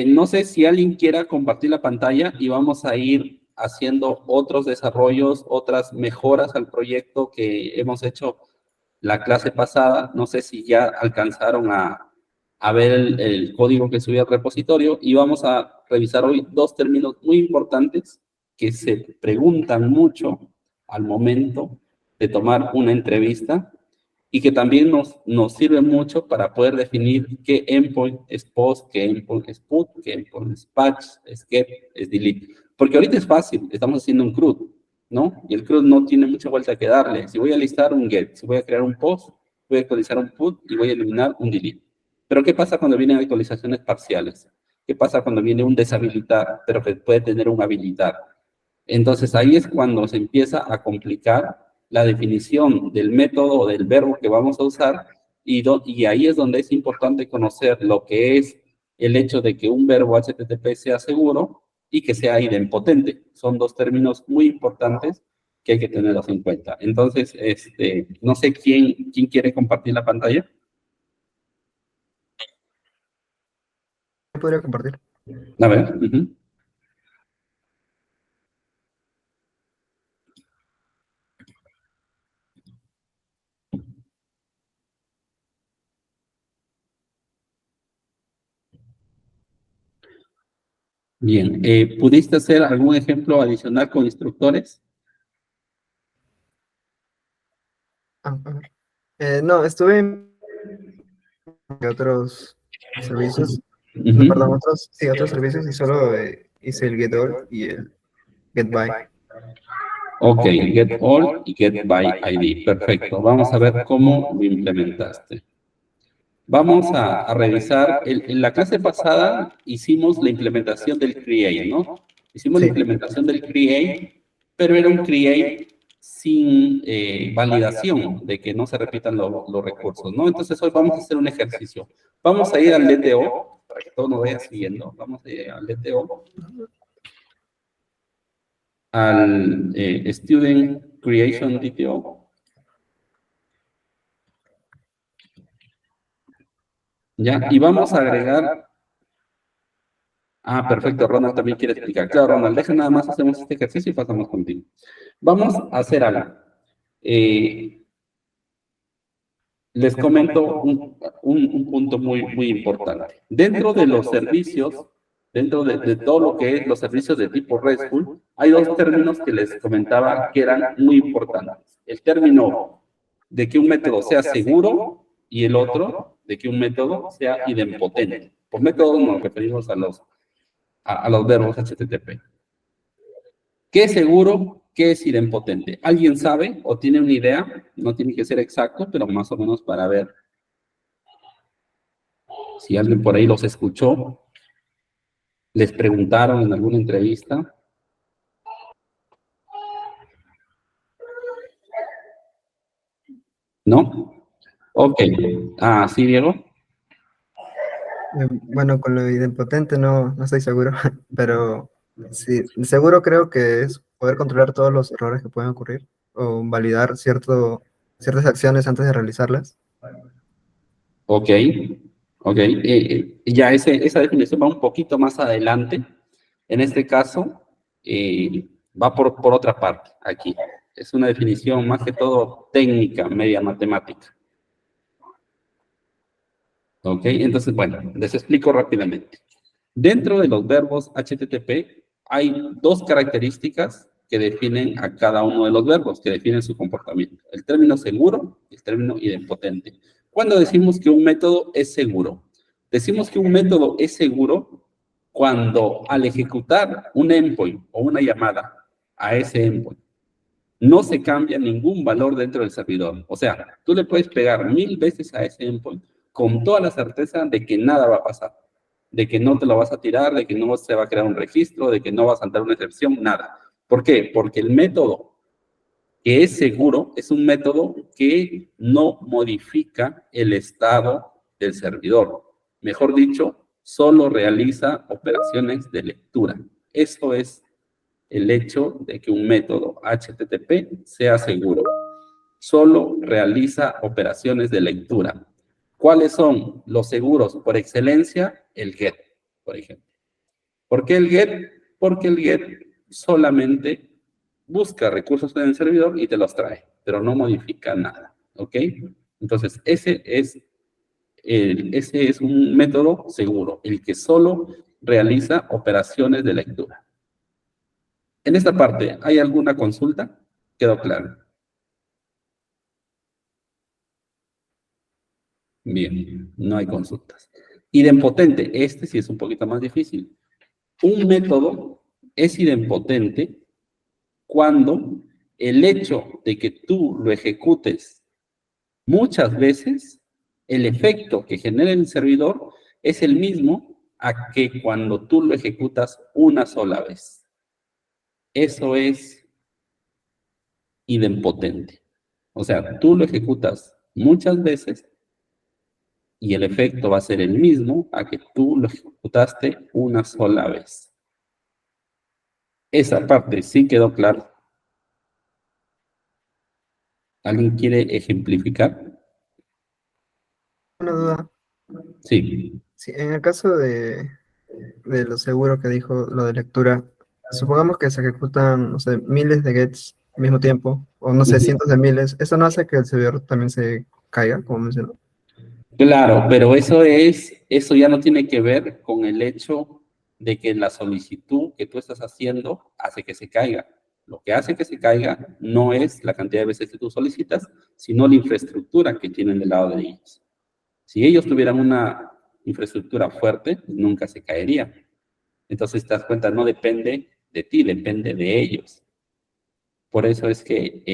No sé si alguien quiera compartir la pantalla y vamos a ir haciendo otros desarrollos, otras mejoras al proyecto que hemos hecho la clase pasada. No sé si ya alcanzaron a ver el código que subí al repositorio, y vamos a revisar hoy dos términos muy importantes que se preguntan mucho al momento de tomar una entrevista y que también nos sirve mucho para poder definir qué endpoint es post, qué endpoint es put, qué endpoint es patch, es get, es delete. Porque ahorita es fácil, estamos haciendo un CRUD, ¿no? Y el CRUD no tiene mucha vuelta que darle. Si voy a listar un get, si voy a crear un post, voy a actualizar un put y voy a eliminar un delete. Pero ¿qué pasa cuando vienen actualizaciones parciales? ¿Qué pasa cuando viene un deshabilitar, pero que puede tener un habilitar? Entonces ahí es cuando se empieza a complicar la definición del método o del verbo que vamos a usar, y ahí es donde es importante conocer lo que es el hecho de que un verbo HTTP sea seguro y que sea idempotente. Son dos términos muy importantes que hay que tenerlos en cuenta. Entonces, no sé quién quiere compartir la pantalla. ¿Podría compartir? A ver. Bien, ¿pudiste hacer algún ejemplo adicional con instructores? A ver. No, estuve en otros servicios, no, perdón, otros servicios, y solo hice el get all y el get by. Ok, get all y get by ID. Perfecto. Vamos a ver cómo lo implementaste. Vamos a revisar. En la clase pasada hicimos la implementación del create, ¿no? Hicimos la Sí. implementación del create, pero era un create sin validación de que no se repitan los recursos, ¿no? Entonces hoy vamos a hacer un ejercicio. Vamos a ir al DTO, para que todo nos vaya siguiendo. Vamos a ir al DTO, al Student Creation DTO. ¿Ya? Y vamos a agregar... Ah, perfecto, Ronald también quiere explicar. Claro, Ronald, deja nada más, hacemos este ejercicio y pasamos contigo. Vamos a hacer algo. Les comento un punto muy importante. Dentro de los servicios, dentro de todo lo que es los servicios de tipo RESTful, hay dos términos que les comentaba que eran muy importantes. El término de que un método sea seguro y el otro de que un método sea idempotente. Por método nos referimos a los verbos HTTP. ¿Qué es seguro? ¿Qué es idempotente? ¿Alguien sabe o tiene una idea? No tiene que ser exacto, pero más o menos para ver si alguien por ahí los escuchó, les preguntaron en alguna entrevista. ¿No? Ok. Ah, ¿sí, Diego? Bueno, con lo idempotente no estoy seguro, pero sí, seguro creo que es poder controlar todos los errores que pueden ocurrir o validar ciertas acciones antes de realizarlas. Ok. Ok. Ya esa definición va un poquito más adelante. En este caso, va por otra parte, aquí. Es una definición más que todo técnica, media matemática. ¿Ok? Entonces, bueno, les explico rápidamente. Dentro de los verbos HTTP hay dos características que definen a cada uno de los verbos, que definen su comportamiento. El término seguro y el término idempotente. ¿Cuándo decimos que un método es seguro? Decimos que un método es seguro cuando al ejecutar un endpoint o una llamada a ese endpoint, no se cambia ningún valor dentro del servidor. O sea, tú le puedes pegar 1000 veces a ese endpoint con toda la certeza de que nada va a pasar, de que no te lo vas a tirar, de que no se va a crear un registro, de que no va a saltar una excepción, nada. ¿Por qué? Porque el método que es seguro es un método que no modifica el estado del servidor. Mejor dicho, solo realiza operaciones de lectura. Eso es el hecho de que un método HTTP sea seguro. Solo realiza operaciones de lectura. ¿Cuáles son los seguros por excelencia? El GET. por ejemplo. ¿Por qué el get? Porque el get solamente busca recursos en el servidor y te los trae, pero no modifica nada, ¿ok? Entonces, ese es un método seguro, el que solo realiza operaciones de lectura. En esta parte, ¿hay alguna consulta? ¿Quedó claro? Bien, no hay consultas. Idempotente, este sí es un poquito más difícil. Un método es idempotente cuando el hecho de que tú lo ejecutes muchas veces, el efecto que genera el servidor es el mismo a que cuando tú lo ejecutas una sola vez. Eso es idempotente. O sea, tú lo ejecutas muchas veces y el efecto va a ser el mismo a que tú lo ejecutaste una sola vez. Esa parte sí quedó claro. ¿Alguien quiere ejemplificar? Una duda. Sí. Sí, en el caso de lo seguro que dijo, lo de lectura, supongamos que se ejecutan, no sé, miles de gets al mismo tiempo, o no sé, cientos de miles. ¿Eso no hace que el servidor también se caiga, como mencionó? Claro, pero eso ya no tiene que ver con el hecho de que la solicitud que tú estás haciendo hace que se caiga. Lo que hace que se caiga no es la cantidad de veces que tú solicitas, sino la infraestructura que tienen del lado de ellos. Si ellos tuvieran una infraestructura fuerte, nunca se caería. Entonces, te das cuenta, no depende de ti, depende de ellos. Por eso es que,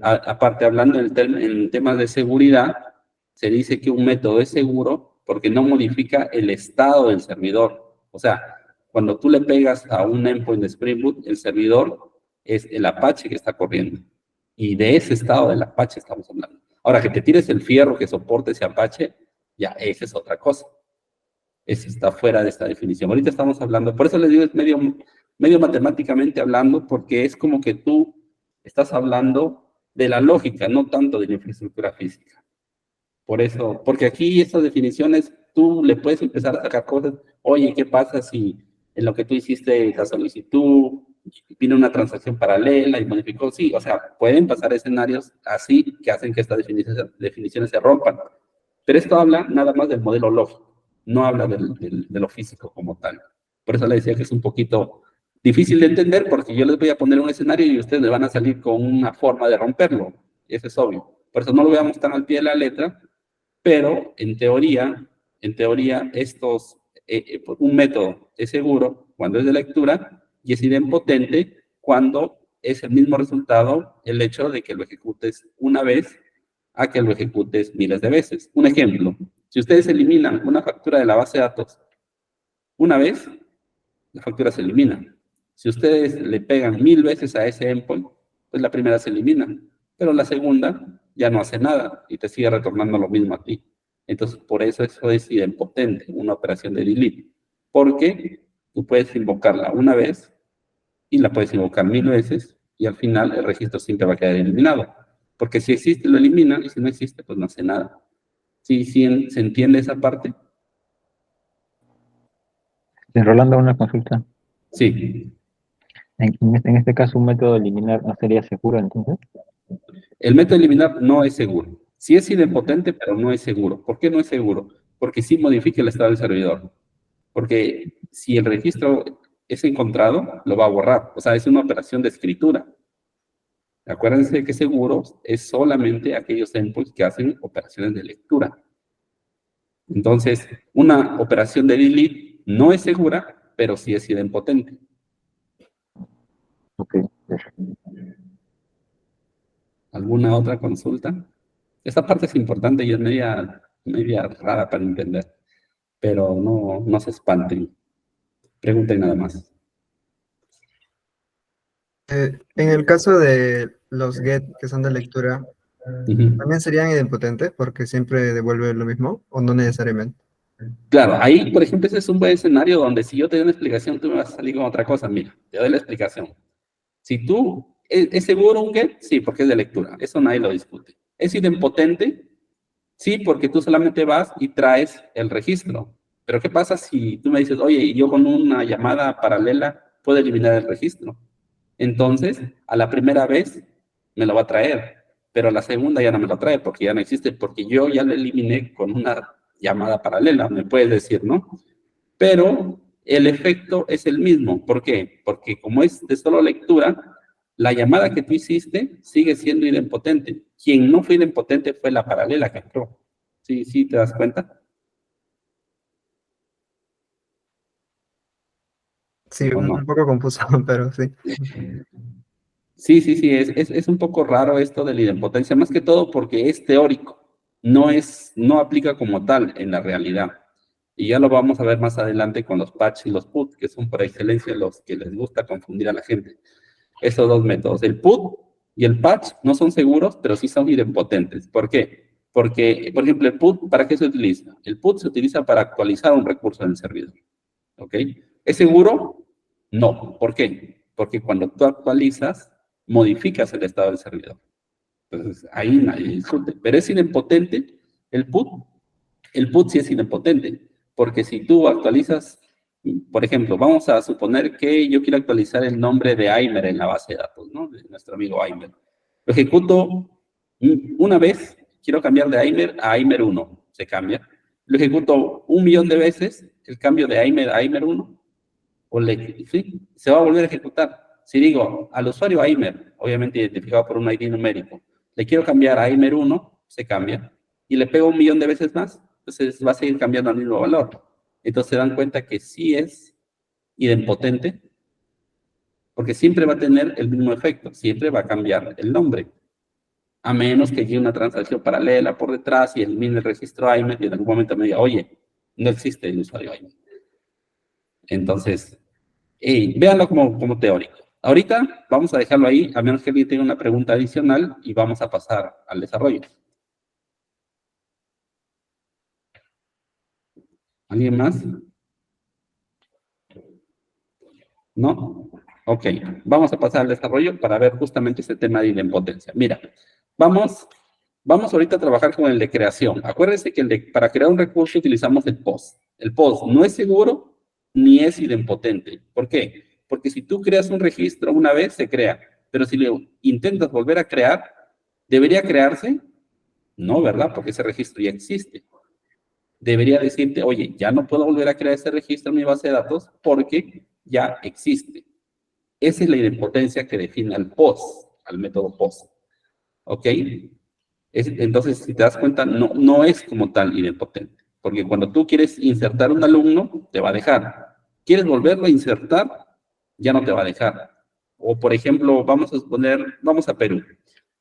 aparte, hablando en temas de seguridad, se dice que un método es seguro porque no modifica el estado del servidor. O sea, cuando tú le pegas a un endpoint de Spring Boot, el servidor es el Apache que está corriendo. Y de ese estado del Apache estamos hablando. Ahora, que te tires el fierro que soporte ese Apache, ya, esa es otra cosa. Eso está fuera de esta definición. Ahorita estamos hablando, por eso les digo, es medio matemáticamente hablando, porque es como que tú estás hablando de la lógica, no tanto de la infraestructura física. Por eso, porque aquí estas definiciones, tú le puedes empezar a sacar cosas, oye, ¿qué pasa si en lo que tú hiciste la solicitud, viene una transacción paralela y modificó? Sí, o sea, pueden pasar escenarios así que hacen que estas definiciones se rompan. Pero esto habla nada más del modelo lógico, no habla de lo físico como tal. Por eso le decía que es un poquito difícil de entender, porque yo les voy a poner un escenario y ustedes me van a salir con una forma de romperlo. Eso es obvio. Por eso no lo veamos tan al pie de la letra, pero en teoría un método es seguro cuando es de lectura y es idempotente cuando es el mismo resultado el hecho de que lo ejecutes una vez a que lo ejecutes miles de veces. Un ejemplo, si ustedes eliminan una factura de la base de datos una vez, la factura se elimina. Si ustedes le pegan 1000 veces a ese endpoint, pues la primera se elimina, pero la segunda ya no hace nada y te sigue retornando lo mismo a ti. Entonces, por eso es idempotente, una operación de delete, porque tú puedes invocarla una vez y la puedes invocar 1000 veces y al final el registro siempre va a quedar eliminado. Porque si existe, lo elimina y si no existe, pues no hace nada. ¿Sí, se entiende esa parte? Rolando, una consulta. Sí. En este caso, un método de eliminar no sería seguro, entonces. El método de eliminar no es seguro. Sí es idempotente, pero no es seguro. ¿Por qué no es seguro? Porque sí modifica el estado del servidor. Porque si el registro es encontrado, lo va a borrar. O sea, es una operación de escritura. Acuérdense que seguro es solamente aquellos endpoints que hacen operaciones de lectura. Entonces, una operación de delete no es segura, pero sí es idempotente. Ok. ¿Alguna otra consulta? Esta parte es importante y es media rara para entender, pero no se espanten. Pregunten nada más. En el caso de los get que son de lectura, Ujú. ¿también serían idempotentes porque siempre devuelve lo mismo o no necesariamente? Claro, ahí, por ejemplo, ese es un buen escenario donde si yo te doy una explicación, tú me vas a salir con otra cosa. Mira, te doy la explicación. Si tú, ¿es seguro un get? Sí, porque es de lectura. Eso nadie lo discute. ¿Es idempotente? Sí, porque tú solamente vas y traes el registro, Pero ¿qué pasa si tú me dices, oye, yo con una llamada paralela puedo eliminar el registro? Entonces, a la primera vez me lo va a traer, pero a la segunda ya no me lo trae porque ya no existe, porque yo ya lo eliminé con una llamada paralela, me puedes decir, ¿no? Pero el efecto es el mismo. ¿Por qué? Porque como es de solo lectura, la llamada que tú hiciste sigue siendo idempotente. Quien no fue idempotente fue la paralela que entró. ¿Sí, sí te das cuenta? Sí, ¿O un no? poco confuso, pero sí. Sí, sí, sí, es un poco raro esto de la idempotencia, más que todo porque es teórico, no aplica como tal en la realidad. Y ya lo vamos a ver más adelante con los patch y los put, que son por excelencia los que les gusta confundir a la gente. Esos dos métodos, el put y el patch, no son seguros, pero sí son idempotentes. ¿Por qué? Porque, por ejemplo, el put, ¿para qué se utiliza? El put se utiliza para actualizar un recurso en el servidor. ¿Ok? ¿Es seguro? No. ¿Por qué? Porque cuando tú actualizas, modificas el estado del servidor. Entonces, ahí nadie discute. Pero es idempotente el put. El put sí es idempotente, porque si tú actualizas, por ejemplo, vamos a suponer que yo quiero actualizar el nombre de Aimer en la base de datos, ¿no? De nuestro amigo Aimer. Lo ejecuto una vez, quiero cambiar de Aimer a Aimer 1, se cambia. Lo ejecuto 1.000.000 de veces, el cambio de Aimer a Aimer 1, sí, se va a volver a ejecutar. Si digo al usuario Aimer, obviamente identificado por un ID numérico, le quiero cambiar a Aimer 1, se cambia, y le pego 1.000.000 de veces más, entonces va a seguir cambiando el mismo valor. Entonces se dan cuenta que sí es idempotente, porque siempre va a tener el mismo efecto, siempre va a cambiar el nombre, a menos que llegue una transacción paralela por detrás y elimine el registro Aimer y en algún momento me diga, oye, no existe el usuario Aimer. Entonces, véanlo como teórico. Ahorita vamos a dejarlo ahí, a menos que alguien tenga una pregunta adicional y vamos a pasar al desarrollo. ¿Alguien más? ¿No? Ok, vamos a pasar al desarrollo para ver justamente este tema de idempotencia. Mira, vamos ahorita a trabajar con el de creación. Acuérdense que para crear un recurso utilizamos el POST. El POST no es seguro ni es idempotente. ¿Por qué? Porque si tú creas un registro una vez, se crea. Pero si lo intentas volver a crear, ¿debería crearse? No, ¿verdad? Porque ese registro ya existe. Debería decirte, oye, ya no puedo volver a crear ese registro en mi base de datos porque ya existe. Esa es la idempotencia que define al POST, al método POST. ¿Ok? Entonces, si te das cuenta, no es como tal idempotente. Porque cuando tú quieres insertar un alumno, te va a dejar. ¿Quieres volverlo a insertar? Ya no te va a dejar. O, por ejemplo, vamos a Perú.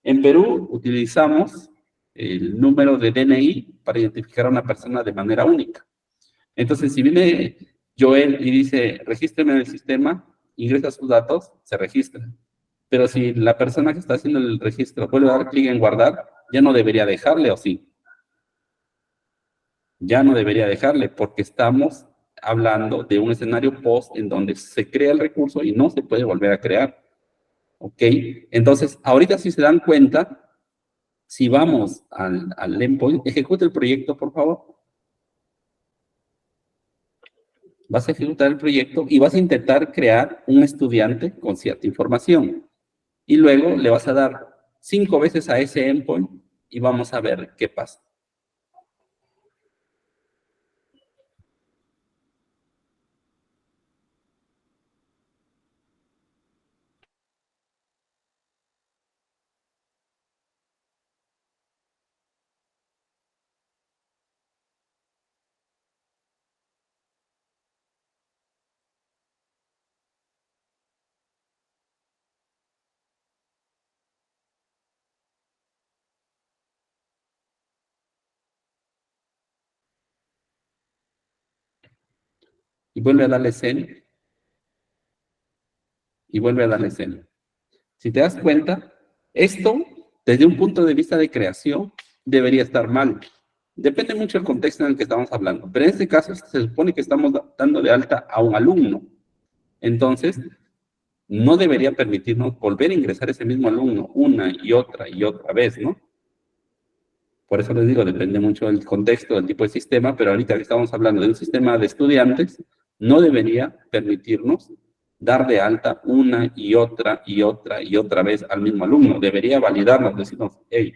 En Perú utilizamos el número de DNI para identificar a una persona de manera única. Entonces, si viene Joel y dice, regístreme en el sistema, ingresa sus datos, se registra. Pero si la persona que está haciendo el registro vuelve a dar clic en guardar, ya no debería dejarle, ¿o sí? Ya no debería dejarle, porque estamos hablando de un escenario post en donde se crea el recurso y no se puede volver a crear. ¿Ok? Entonces, ahorita si se dan cuenta, si vamos al endpoint, ejecute el proyecto, por favor. Vas a ejecutar el proyecto y vas a intentar crear un estudiante con cierta información. Y luego le vas a dar 5 veces a ese endpoint y vamos a ver qué pasa. Y vuelve a darle send y vuelve a darle send. Si te das cuenta, esto, desde un punto de vista de creación, debería estar mal. Depende mucho del contexto en el que estamos hablando, pero en este caso se supone que estamos dando de alta a un alumno. Entonces, no debería permitirnos volver a ingresar ese mismo alumno una y otra vez, ¿no? Por eso les digo, depende mucho del contexto, del tipo de sistema, pero ahorita que estamos hablando de un sistema de estudiantes, no debería permitirnos dar de alta una y otra y otra y otra vez al mismo alumno. Debería validarnos, decirnos, hey,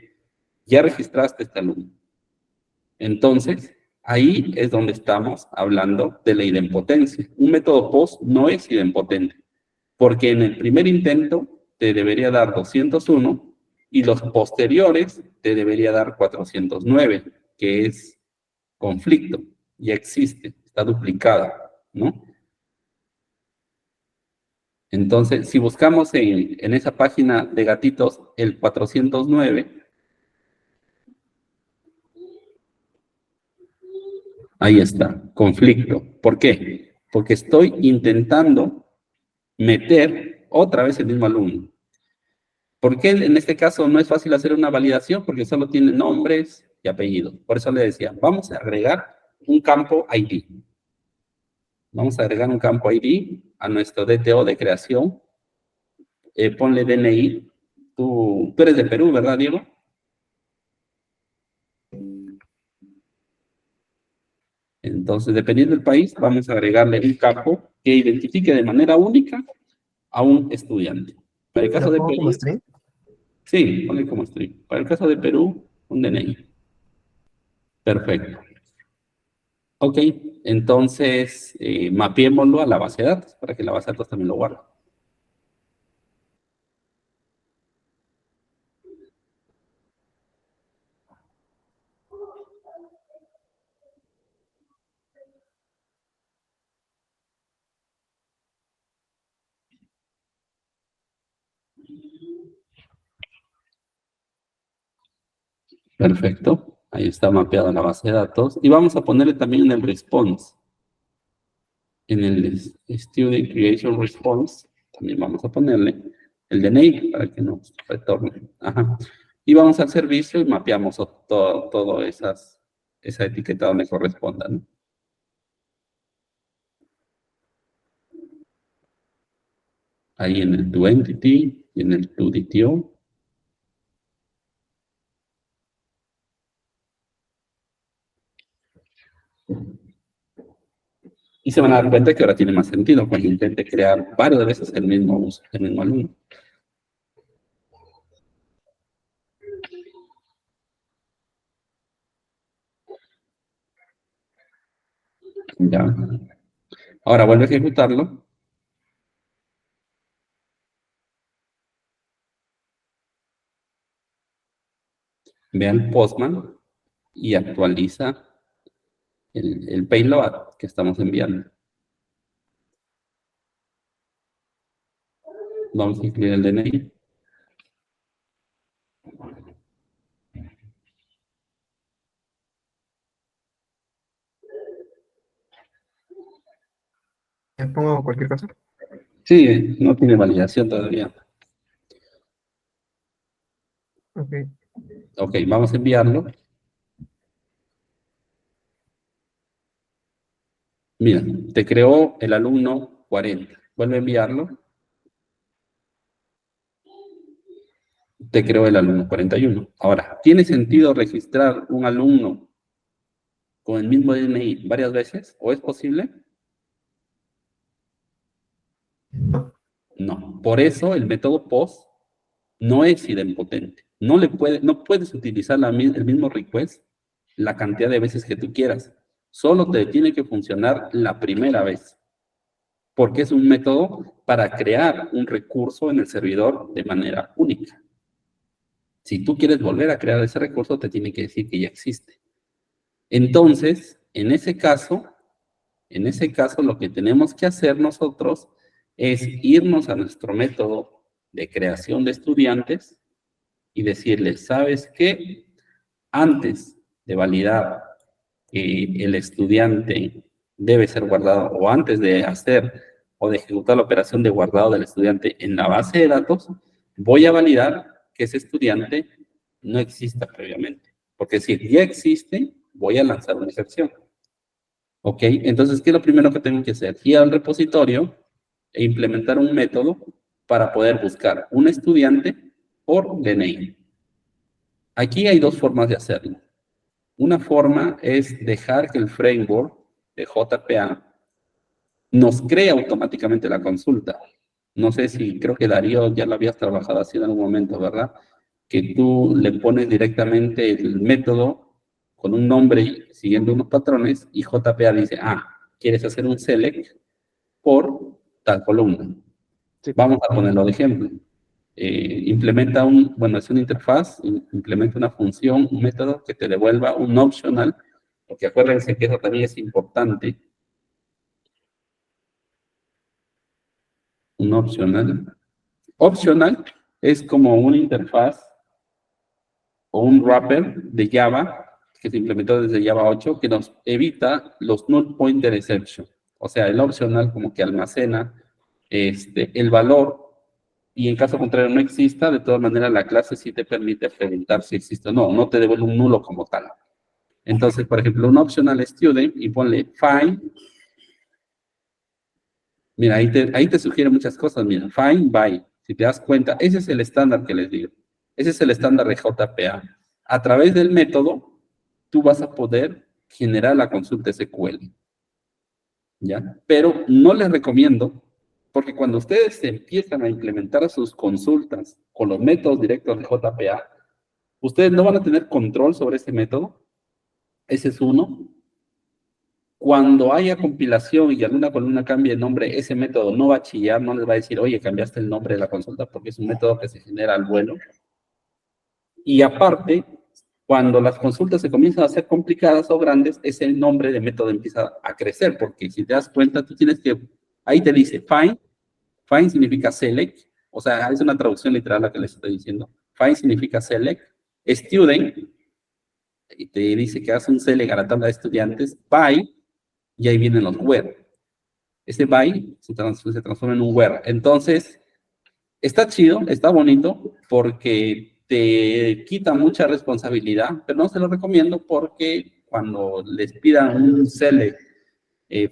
ya registraste este alumno. Entonces, ahí es donde estamos hablando de la idempotencia. Un método POS no es idempotente, porque en el primer intento te debería dar 201 y los posteriores te debería dar 409, que es conflicto, ya existe, está duplicada, ¿no? Entonces, si buscamos en esa página de gatitos el 409, ahí está, conflicto. ¿Por qué? Porque estoy intentando meter otra vez el mismo alumno. ¿Por qué en este caso no es fácil hacer una validación? Porque solo tiene nombres y apellidos. Por eso le decía, vamos a agregar un campo ID. Vamos a agregar un campo ID a nuestro DTO de creación. Ponle DNI. Tú eres de Perú, ¿verdad, Diego? Entonces, dependiendo del país, vamos a agregarle un campo que identifique de manera única a un estudiante. Para el caso ¿Lo de pongo Perú, como string? sí, ponle como string. Para el caso de Perú, un DNI. Perfecto. Ok, entonces mapeémoslo a la base de datos para que la base de datos también lo guarde. Perfecto, ahí está mapeada la base de datos. Y vamos a ponerle también en el response. En el Student Creation Response, también vamos a ponerle el DNI para que nos retorne. Ajá. Y vamos al servicio y mapeamos todo esa etiqueta donde corresponda, ¿no? Ahí en el toEntity y en el toDTO. Y se van a dar cuenta que ahora tiene más sentido cuando intente crear varias veces el mismo uso, el mismo alumno. Ya. Ahora vuelve a ejecutarlo. Ve al Postman y actualiza el payload que estamos enviando. Vamos a incluir el DNI. ¿Le pongo cualquier cosa? Sí, no tiene validación todavía. Ok. Ok, vamos a enviarlo. Mira, te creó el alumno 40. Vuelve a enviarlo. Te creó el alumno 41. Ahora, ¿tiene sentido registrar un alumno con el mismo DNI varias veces? ¿O es posible? No. Por eso el método POST no es idempotente. No puedes utilizar el mismo request la cantidad de veces que tú quieras. Solo te tiene que funcionar la primera vez. Porque es un método para crear un recurso en el servidor de manera única. Si tú quieres volver a crear ese recurso, te tiene que decir que ya existe. Entonces, en ese caso, lo que tenemos que hacer nosotros es irnos a nuestro método de creación de estudiantes y decirles, ¿sabes qué? Antes de validar que el estudiante debe ser guardado, o antes de hacer o de ejecutar la operación de guardado del estudiante en la base de datos, voy a validar que ese estudiante no exista previamente. Porque si ya existe, voy a lanzar una excepción. ¿Ok? Entonces, ¿qué es lo primero que tengo que hacer? Ir al repositorio e implementar un método para poder buscar un estudiante por DNI. Aquí hay dos formas de hacerlo. Una forma es dejar que el framework de JPA nos cree automáticamente la consulta. No sé si, creo que Darío ya lo habías trabajado así en algún momento, ¿verdad? Que tú le pones directamente el método con un nombre siguiendo unos patrones y JPA dice, quieres hacer un select por tal columna. Sí. Vamos a ponerlo de ejemplo. Implementa es una interfaz, implementa una función, un método que te devuelva un optional, porque acuérdense que eso también es importante. Un optional. Optional es como una interfaz o un wrapper de Java que se implementó desde Java 8 que nos evita los null pointer exception. O sea, el optional como que almacena el valor y en caso contrario no exista, de todas maneras la clase sí te permite preguntar si existe o no, no te devuelve un nulo como tal. Entonces, por ejemplo, un optional student y ponle find. Mira, ahí te sugiere muchas cosas, mira, find by. Si te das cuenta, ese es el estándar que les digo. Ese es el estándar de JPA. A través del método, tú vas a poder generar la consulta SQL. ¿Ya? Pero no les recomiendo, porque cuando ustedes empiezan a implementar sus consultas con los métodos directos de JPA, ustedes no van a tener control sobre ese método. Ese es uno. Cuando haya compilación y alguna columna cambie de nombre, ese método no va a chillar, no les va a decir, oye, cambiaste el nombre de la consulta, porque es un método que se genera al vuelo. Y aparte, cuando las consultas se comienzan a hacer complicadas o grandes, ese nombre de método empieza a crecer, porque si te das cuenta, tú tienes que, ahí te dice find, find significa select, o sea, es una traducción literal la que les estoy diciendo. Find significa select, student, y te dice que hace un select a la tabla de estudiantes, by, y ahí vienen los where. Ese by se transforma en un where. Entonces, está chido, está bonito, porque te quita mucha responsabilidad, pero no se lo recomiendo porque cuando les pidan un select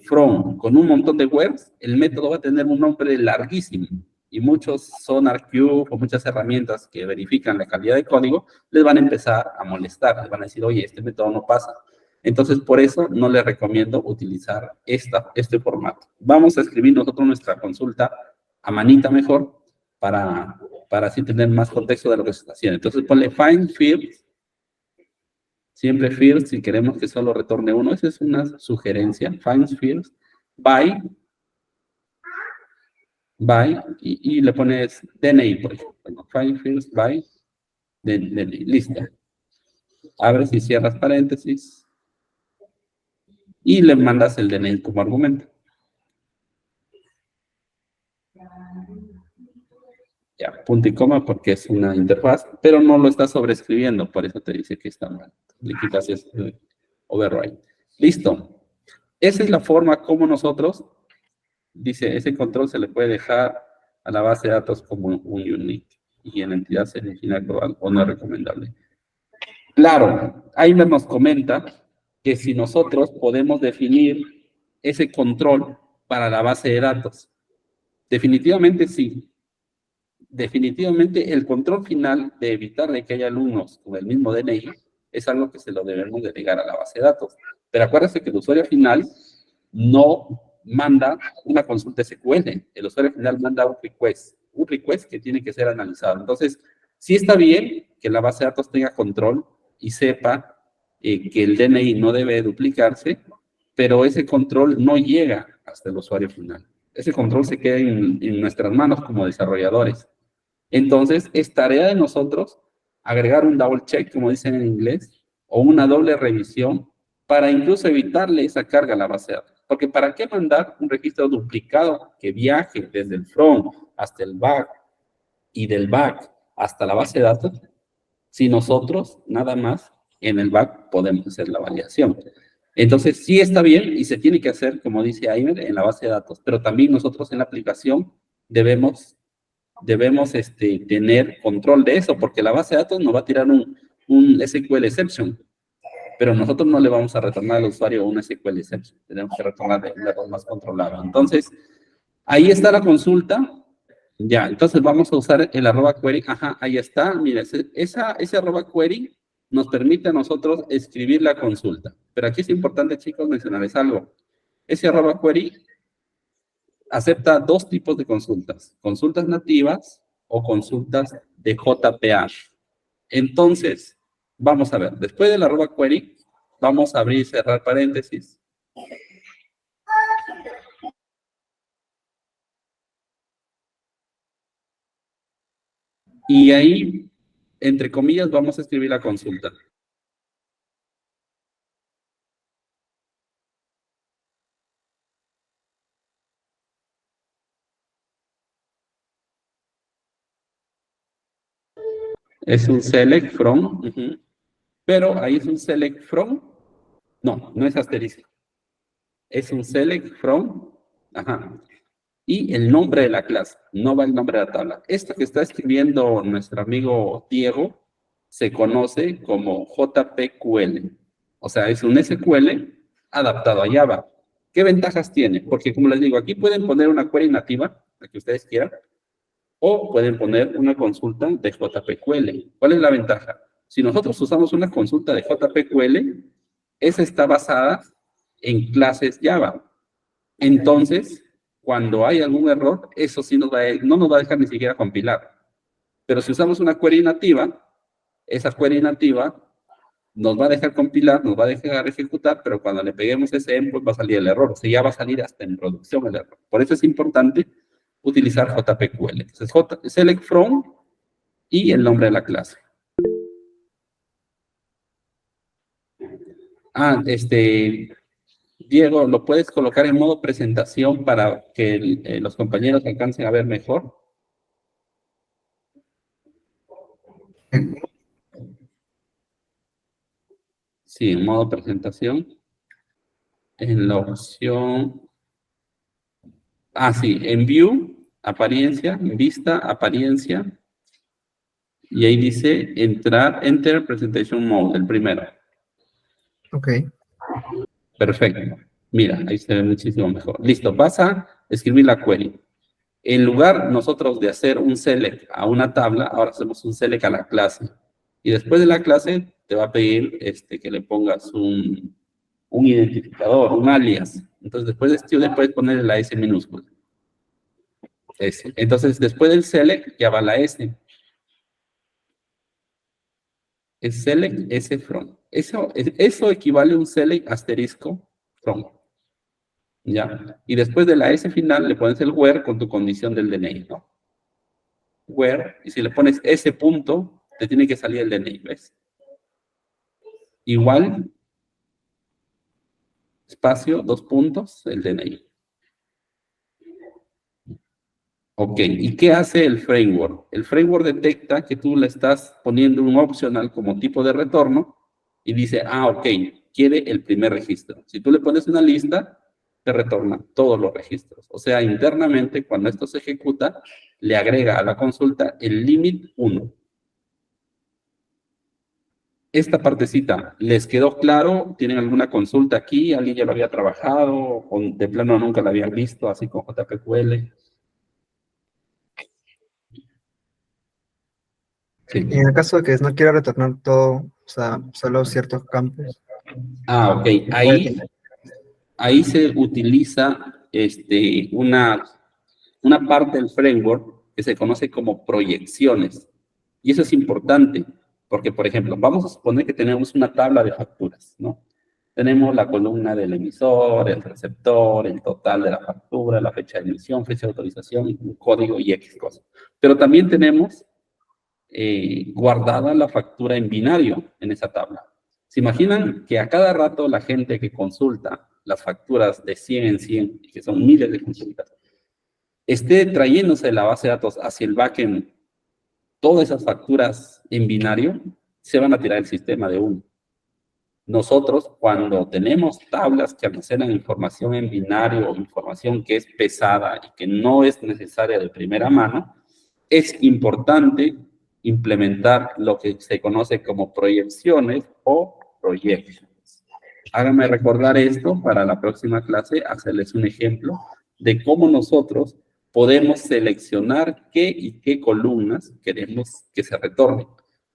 from con un montón de webs, el método va a tener un nombre larguísimo. Y muchos SonarQube o muchas herramientas que verifican la calidad de código les van a empezar a molestar, les van a decir, oye, este método no pasa. Entonces, por eso no les recomiendo utilizar este formato. Vamos a escribir nosotros nuestra consulta a manita mejor para así tener más contexto de lo que se está haciendo. Entonces, ponle find fields, siempre fields si queremos que solo retorne uno. Esa es una sugerencia. Find fields, by, y le pones DNI, por ejemplo. Find fields by DNI. Listo. Abres y cierras paréntesis. Y le mandas el DNI como argumento. Ya, punto y coma porque es una interfaz, pero no lo está sobreescribiendo, por eso te dice que está mal. Le quitas ese override. Listo. Esa es la forma como nosotros, dice, ese control se le puede dejar a la base de datos como un unique y en entidad semifinal global o no es recomendable. Claro, Aimer nos comenta que si nosotros podemos definir ese control para la base de datos. Definitivamente sí. Definitivamente el control final de evitar de que haya alumnos con el mismo DNI es algo que se lo debemos delegar a la base de datos. Pero acuérdense que el usuario final no manda una consulta SQL. El usuario final manda un request que tiene que ser analizado. Entonces, sí está bien que la base de datos tenga control y sepa que el DNI no debe duplicarse, pero ese control no llega hasta el usuario final. Ese control se queda en nuestras manos como desarrolladores. Entonces, es tarea de nosotros agregar un double check, como dicen en inglés, o una doble revisión para incluso evitarle esa carga a la base de datos. Porque ¿para qué mandar un registro duplicado que viaje desde el front hasta el back y del back hasta la base de datos si nosotros nada más en el back podemos hacer la validación? Entonces, sí está bien y se tiene que hacer, como dice Aimer, en la base de datos, pero también nosotros en la aplicación debemos tener control de eso, porque la base de datos nos va a tirar un SQL exception, pero nosotros no le vamos a retornar al usuario un SQL exception, tenemos que retornar de un error más controlado. Entonces, ahí está la consulta. Ya, entonces vamos a usar el @query. Ajá, ahí está. Mira, ese @query nos permite a nosotros escribir la consulta. Pero aquí es importante, chicos, mencionarles algo. Ese arroba query acepta dos tipos de consultas. Consultas nativas o consultas de JPA. Entonces, vamos a ver. Después del arroba query, vamos a abrir y cerrar paréntesis. Y ahí, entre comillas, vamos a escribir la consulta. Es un select from, pero ahí es un select from, no es asterisco. Es un select from, y el nombre de la clase, no va el nombre de la tabla. Esto que está escribiendo nuestro amigo Diego se conoce como JPQL. O sea, es un SQL adaptado a Java. ¿Qué ventajas tiene? Porque como les digo, aquí pueden poner una query nativa, la que ustedes quieran, o pueden poner una consulta de JPQL. ¿Cuál es la ventaja? Si nosotros usamos una consulta de JPQL, esa está basada en clases Java. Entonces, cuando hay algún error, eso sí no nos va a dejar ni siquiera compilar. Pero si usamos una query nativa, esa query nativa nos va a dejar compilar, nos va a dejar ejecutar, pero cuando le peguemos ese input va a salir el error. O sea, ya va a salir hasta en producción el error. Por eso es importante utilizar JPQL. Entonces, select from y el nombre de la clase. Diego, ¿lo puedes colocar en modo presentación para que los compañeros alcancen a ver mejor? Sí, en modo presentación. En la opción... sí, en View, apariencia, vista, apariencia. Y ahí dice Enter Presentation Mode, el primero. Ok. Perfecto. Mira, ahí se ve muchísimo mejor. Listo, vas a escribir la query. En lugar nosotros de hacer un select a una tabla, ahora hacemos un select a la clase. Y después de la clase te va a pedir que le pongas un identificador, un alias. Entonces después de esto le puedes poner la S minúscula. S. Entonces después del select ya va la S. Es select S from. Eso equivale a un select asterisco from. ¿Ya? Y después de la S final le pones el where con tu condición del DNI, ¿no? Where, y si le pones ese punto, te tiene que salir el DNI, ¿ves? Igual, espacio, 2 puntos, el DNI. Ok, ¿y qué hace el framework? El framework detecta que tú le estás poniendo un optional como tipo de retorno y dice, ok, quiere el primer registro. Si tú le pones una lista, te retorna todos los registros. O sea, internamente, cuando esto se ejecuta, le agrega a la consulta el limit 1. Esta partecita, ¿les quedó claro? ¿Tienen alguna consulta aquí? ¿Alguien ya lo había trabajado? ¿O de plano nunca la habían visto, así con JPQL? Sí. Y en el caso de que no quiera retornar todo, o sea, solo ciertos campos. Ok. Ahí se utiliza una parte del framework que se conoce como proyecciones. Y eso es importante, porque, por ejemplo, vamos a suponer que tenemos una tabla de facturas, ¿no? Tenemos la columna del emisor, el receptor, el total de la factura, la fecha de emisión, fecha de autorización, un código y X cosas. Pero también tenemos guardada la factura en binario en esa tabla. ¿Se imaginan que a cada rato la gente que consulta las facturas de 100 en 100, que son miles de consultas, esté trayéndose de la base de datos hacia el backend todas esas facturas en binario? Se van a tirar el sistema de uno. Nosotros, cuando tenemos tablas que almacenan información en binario o información que es pesada y que no es necesaria de primera mano, es importante implementar lo que se conoce como proyecciones o projections. Háganme recordar esto para la próxima clase, hacerles un ejemplo de cómo nosotros podemos seleccionar qué y qué columnas queremos que se retornen.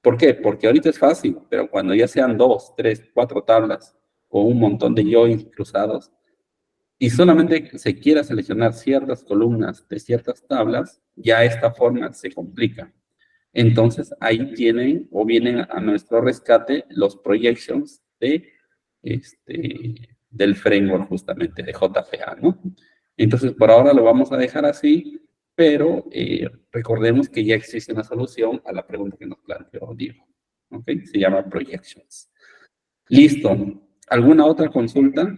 ¿Por qué? Porque ahorita es fácil, pero cuando ya sean 2, 3, 4 tablas con un montón de joins cruzados y solamente se quiera seleccionar ciertas columnas de ciertas tablas, ya esta forma se complica. Entonces, ahí tienen o vienen a nuestro rescate los projections del framework justamente, de JPA, ¿no? Entonces, por ahora lo vamos a dejar así, pero recordemos que ya existe una solución a la pregunta que nos planteó Diego, ¿ok? Se llama projections. Listo. ¿Alguna otra consulta?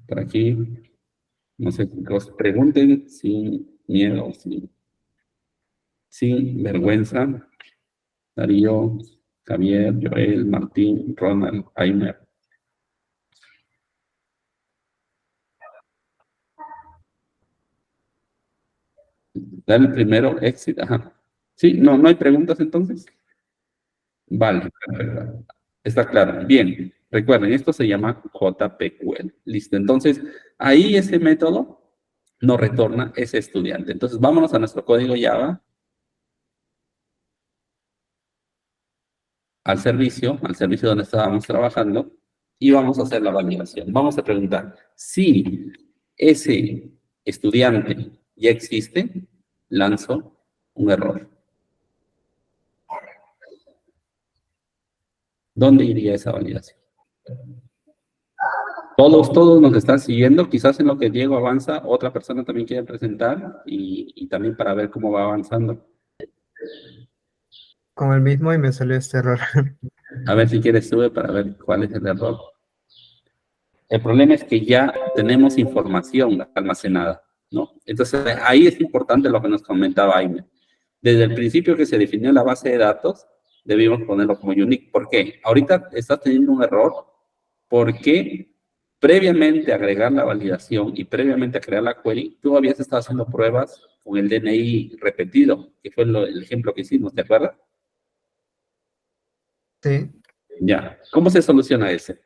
Por aquí, no sé, que os pregunten sin miedo, sin vergüenza. Darío, Javier, Joel, Martín, Ronald, Aimer. Dale primero, exit, ajá. Sí, no hay preguntas entonces. Vale, perfecto. Está claro. Bien, recuerden, esto se llama JPQL. Listo, entonces, ahí ese método nos retorna ese estudiante. Entonces, vámonos a nuestro código Java, al servicio donde estábamos trabajando, y vamos a hacer la validación. Vamos a preguntar si ese estudiante ya existe, lanzo un error. ¿Dónde iría esa validación? Todos nos están siguiendo, quizás en lo que Diego avanza, otra persona también quiere presentar y también para ver cómo va avanzando. Con el mismo y me salió este error. A ver si quieres sube para ver cuál es el error. El problema es que ya tenemos información almacenada, ¿no? Entonces ahí es importante lo que nos comentaba Aime. Desde el principio que se definió la base de datos, debimos ponerlo como unique. ¿Por qué? Ahorita estás teniendo un error porque previamente a agregar la validación y previamente a crear la query, tú habías estado haciendo pruebas con el DNI repetido, que fue el ejemplo que hicimos, ¿te acuerdas? Sí, Ya. ¿Cómo se soluciona ese?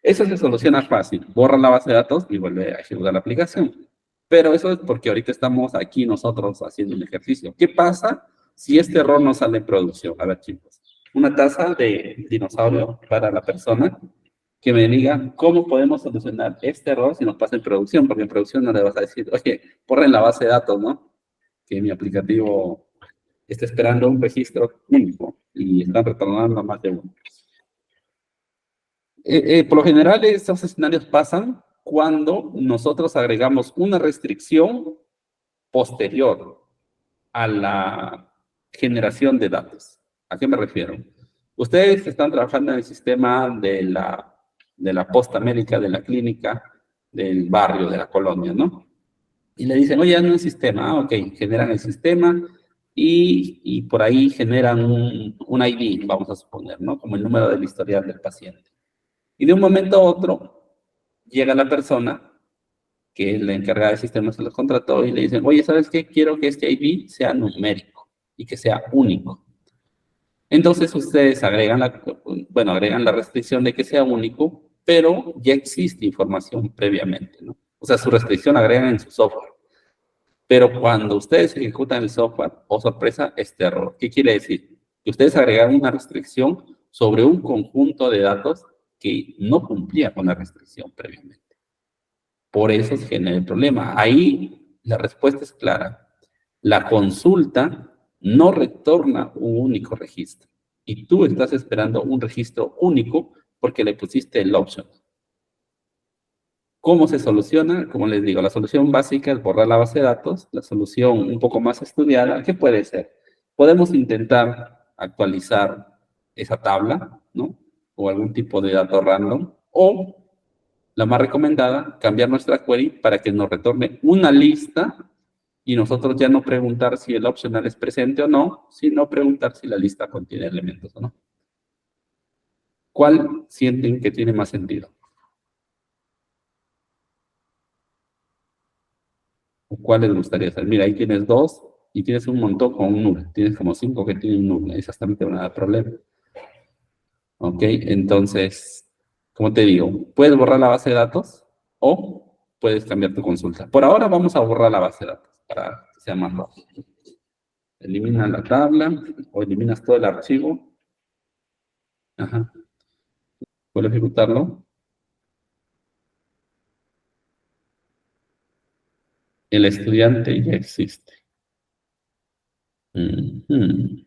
Eso se soluciona fácil. Borra la base de datos y vuelve a ejecutar la aplicación. Pero eso es porque ahorita estamos aquí nosotros haciendo un ejercicio. ¿Qué pasa si este error no sale en producción? A ver, chicos. Una taza de dinosaurio para la persona que me diga cómo podemos solucionar este error si nos pasa en producción, porque en producción no le vas a decir, oye, borren la base de datos, ¿no? Que mi aplicativo está esperando un registro único y están retornando más de uno. Por lo general, estos escenarios pasan cuando nosotros agregamos una restricción posterior a la generación de datos. ¿A qué me refiero? Ustedes están trabajando en el sistema de la posta médica, de la clínica, del barrio, de la colonia, ¿no? Y le dicen, oye, no un sistema. Ok, generan el sistema y por ahí generan un ID, vamos a suponer, ¿no? Como el número del historial del paciente. Y de un momento a otro llega la persona que es la encargada del sistema, se los contrató y le dicen, oye, ¿sabes qué? Quiero que este ID sea numérico y que sea único. Entonces ustedes agregan la restricción de que sea único, pero ya existe información previamente, ¿no? O sea, su restricción agregan en su software. Pero cuando ustedes ejecutan el software, oh sorpresa, este error. ¿Qué quiere decir? Que ustedes agregaron una restricción sobre un conjunto de datos que no cumplía con la restricción previamente. Por eso se genera el problema. Ahí la respuesta es clara. La consulta no retorna un único registro. Y tú estás esperando un registro único porque le pusiste el option. ¿Cómo se soluciona? Como les digo, la solución básica es borrar la base de datos. La solución un poco más estudiada, ¿qué puede ser? Podemos intentar actualizar esa tabla, ¿no? O algún tipo de dato random. O la más recomendada, cambiar nuestra query para que nos retorne una lista y nosotros ya no preguntar si el optional es presente o no, sino preguntar si la lista contiene elementos o no. ¿Cuál sienten que tiene más sentido? ¿O cuál les gustaría hacer? Mira, ahí tienes dos y tienes un montón con un null. Tienes como 5 que tienen un null. Esas también te van a dar problema. ¿Ok? Entonces, como te digo, puedes borrar la base de datos o puedes cambiar tu consulta. Por ahora vamos a borrar la base de datos para que sea más rápido. Elimina la tabla o eliminas todo el archivo. Ajá. Vuelve a ejecutarlo. El estudiante ya existe. Ujú.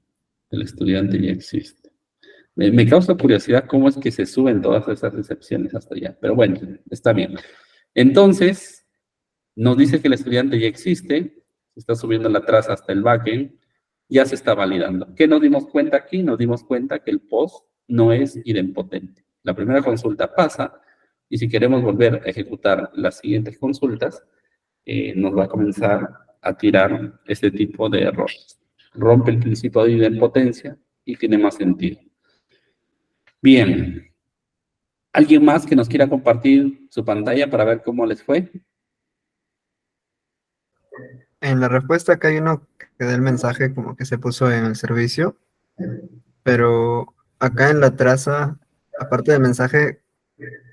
El estudiante ya existe. Me causa curiosidad cómo es que se suben todas esas excepciones hasta allá. Pero bueno, está bien. Entonces, nos dice que el estudiante ya existe. Se está subiendo la traza hasta el backend. Ya se está validando. ¿Qué nos dimos cuenta aquí? Nos dimos cuenta que el post no es idempotente. La primera consulta pasa y si queremos volver a ejecutar las siguientes consultas, nos va a comenzar a tirar este tipo de errores. Rompe el principio de idempotencia y tiene más sentido. Bien. ¿Alguien más que nos quiera compartir su pantalla para ver cómo les fue? En la respuesta acá hay uno que da el mensaje como que se puso en el servicio, pero acá en la traza, aparte del mensaje,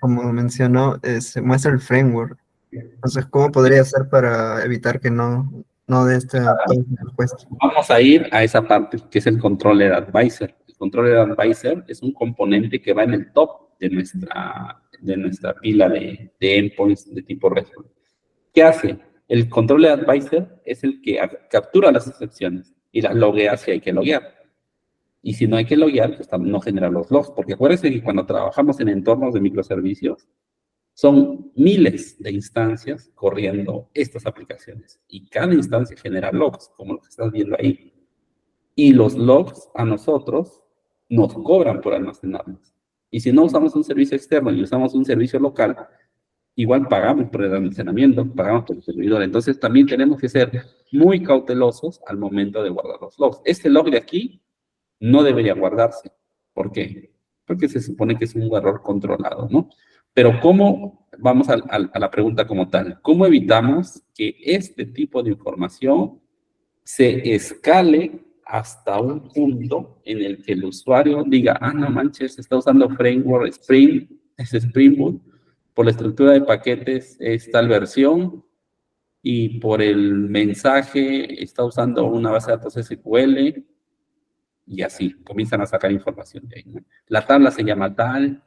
como mencionó, se muestra el framework. Entonces, ¿cómo podría hacer para evitar que no dé esta respuesta? Vamos a ir a esa parte que es el Controller Advisor. El Controller Advisor es un componente que va en el top de nuestra pila de endpoints de tipo RESTful. ¿Qué hace? El Controller Advisor es el que captura las excepciones y las loguea si hay que loguear. Y si no hay que loguear, pues no genera los logs. Porque acuérdense que cuando trabajamos en entornos de microservicios, son miles de instancias corriendo estas aplicaciones. Y cada instancia genera logs, como lo que estás viendo ahí. Y los logs a nosotros nos cobran por almacenarlos. Y si no usamos un servicio externo y usamos un servicio local, igual pagamos por el almacenamiento, pagamos por el servidor. Entonces también tenemos que ser muy cautelosos al momento de guardar los logs. Este log de aquí no debería guardarse. ¿Por qué? Porque se supone que es un error controlado, ¿no? Pero ¿cómo? Vamos a la pregunta como tal. ¿Cómo evitamos que este tipo de información se escale hasta un punto en el que el usuario diga, ah, no manches, está usando framework Spring, es Spring Boot, por la estructura de paquetes es tal versión, y por el mensaje está usando una base de datos SQL, y así comienzan a sacar información de ahí, ¿no? La tabla se llama tal,